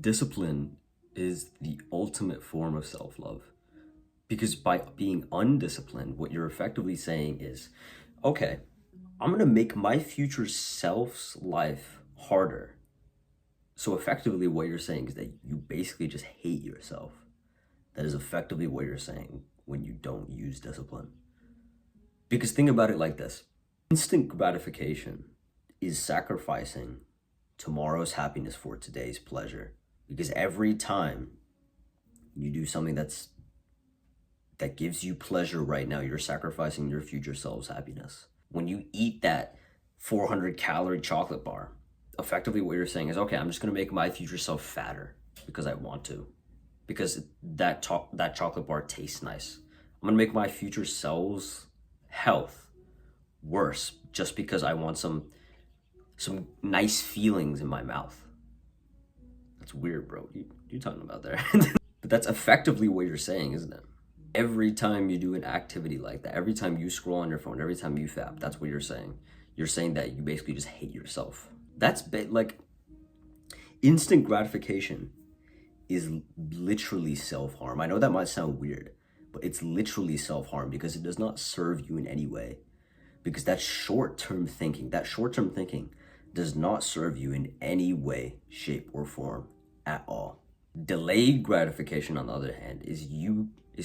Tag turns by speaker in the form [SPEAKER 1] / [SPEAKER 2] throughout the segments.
[SPEAKER 1] Discipline is the ultimate form of self-love. Because by being undisciplined, what you're effectively saying is, okay, I'm going to make my future self's life harder. So effectively what you're saying is that you basically just hate yourself. That is effectively what you're saying when you don't use discipline. Because think about it like this. Instant gratification is sacrificing tomorrow's happiness for today's pleasure. Because every time you do something that gives you pleasure right now, you're sacrificing your future self's happiness. When you eat that 400-calorie chocolate bar, effectively what you're saying is, okay, I'm just gonna make my future self fatter because I want to. Because that chocolate bar tastes nice. I'm gonna make my future self's health worse just because I want some nice feelings in my mouth. That's weird, bro. You talking about there? But that's effectively what you're saying, isn't it? Every time you do an activity like that, every time you scroll on your phone, every time you fap, that's what you're saying. You're saying that you basically just hate yourself. That's like instant gratification is literally self-harm. I know that might sound weird, but it's literally self-harm because it does not serve you in any way. Because that short-term thinking does not serve you in any way, shape, or form at all. Delayed gratification, on the other hand, is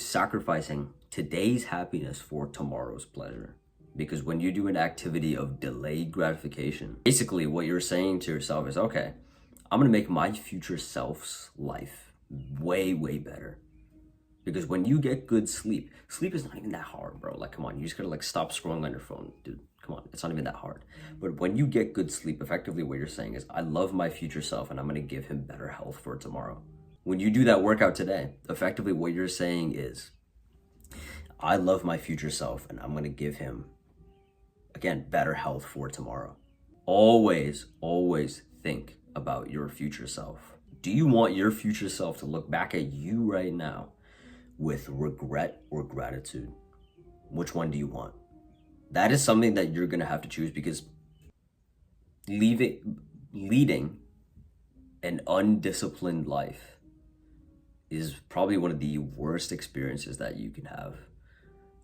[SPEAKER 1] sacrificing today's happiness for tomorrow's pleasure. Because when you do an activity of delayed gratification, basically what you're saying to yourself is, okay, I'm gonna make my future self's life way, way better. Because when you get good sleep is not even that hard, bro. Like, come on, you just gotta like stop scrolling on your phone, dude. Come on, it's not even that hard. But when you get good sleep, effectively what you're saying is, I love my future self and I'm gonna give him better health for tomorrow. When you do that workout today, effectively what you're saying is, I love my future self and I'm gonna give him, again, better health for tomorrow. Always, always think about your future self. Do you want your future self to look back at you right now with regret or gratitude? Which one do you want? That is something that you're gonna have to choose, because leading an undisciplined life is probably one of the worst experiences that you can have.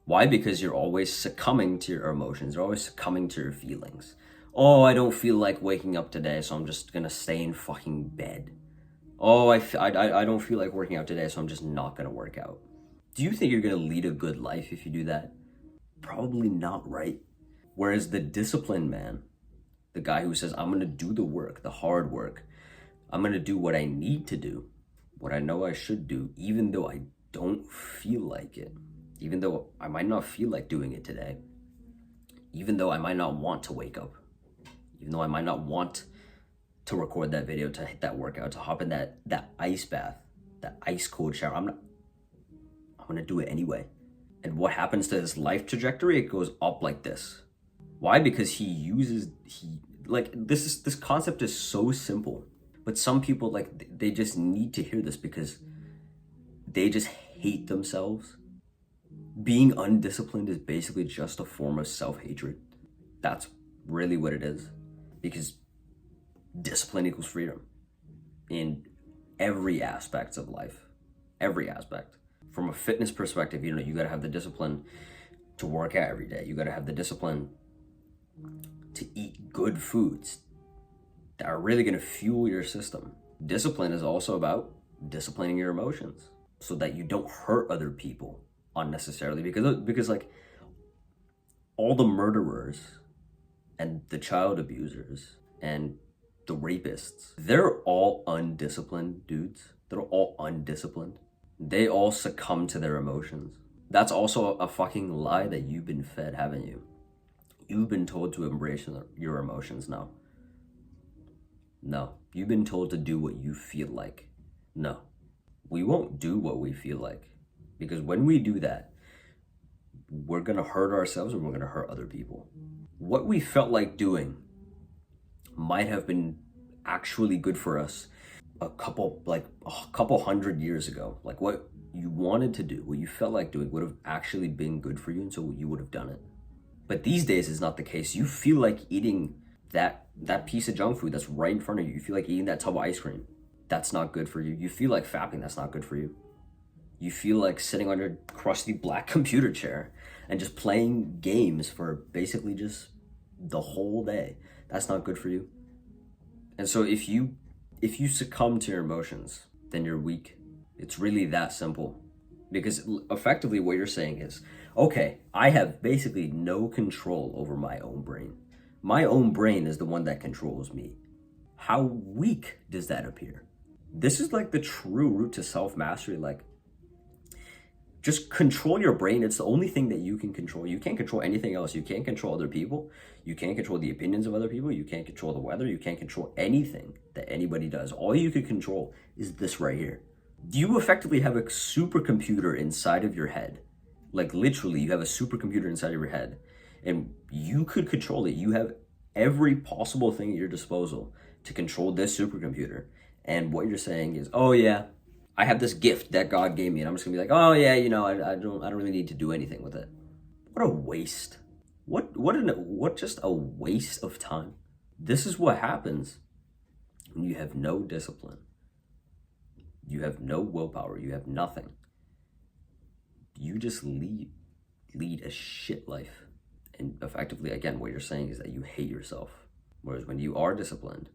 [SPEAKER 1] Why? Because you're always succumbing to your emotions. You're always succumbing to your feelings. Oh, I don't feel like waking up today, so I'm just gonna stay in fucking bed. Oh, I don't feel like working out today, so I'm just not gonna work out. Do you think you're gonna lead a good life if you do that? Probably not, right? Whereas the disciplined man, the guy who says, I'm gonna do the work, the hard work, I'm gonna do what I need to do, what I know I should do, even though I don't feel like it, even though I might not feel like doing it today, even though I might not want to wake up, even though I might not want to record that video, to hit that workout, to hop in that ice bath, that ice cold shower. I'm gonna do it anyway. And what happens to his life trajectory? It goes up like this. Why? Because this concept is so simple, but some people, like, they just need to hear this because they just hate themselves. Being undisciplined is basically just a form of self-hatred. That's really what it is. Because discipline equals freedom in every aspect of life. Every aspect. From a fitness perspective, you gotta have the discipline to work out every day. You gotta have the discipline to eat good foods that are really gonna fuel your system. Discipline is also about disciplining your emotions so that you don't hurt other people unnecessarily, because like all the murderers and the child abusers and the rapists, they're all undisciplined dudes. They're all undisciplined. They all succumb to their emotions. That's also a fucking lie that you've been fed, haven't you? You've been told to embrace your emotions. No, you've been told to do what you feel like. No, we won't do what we feel like, because when we do that, we're gonna hurt ourselves and we're gonna hurt other people. What we felt like doing might have been actually good for us a couple hundred years ago. Like, what you wanted to do, what you felt like doing, would have actually been good for you, and so you would have done it. But these days is not the case. You feel like eating that piece of junk food that's right in front of you. You feel like eating that tub of ice cream. that's not good for you. You feel like fapping, that's not good for you. You feel like sitting on your crusty black computer chair and just playing games for basically just the whole day. That's not good for you. And so if you succumb to your emotions, then you're weak. It's really that simple. Because effectively what you're saying is, okay, I have basically no control over my own brain. My own brain is the one that controls me. How weak does that appear? This is like the true route to self-mastery. Like, just control your brain. It's the only thing that you can control. You can't control anything else. You can't control other people. You can't control the opinions of other people. You can't control the weather. You can't control anything that anybody does. All you can control is this right here. You effectively have a supercomputer inside of your head. Like, literally, you have a supercomputer inside of your head. And you could control it. You have every possible thing at your disposal to control this supercomputer. And what you're saying is, oh yeah, I have this gift that God gave me, and I'm just gonna be like, oh yeah, I don't really need to do anything with it. What a waste. What just a waste of time. This is what happens when you have no discipline. You have no willpower. You have nothing. You just lead a shit life. And effectively, again, what you're saying is that you hate yourself. Whereas when you are disciplined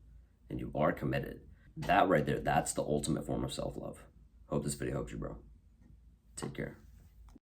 [SPEAKER 1] and you are committed, that right there, that's the ultimate form of self-love. Hope this video helped you, bro. Take care.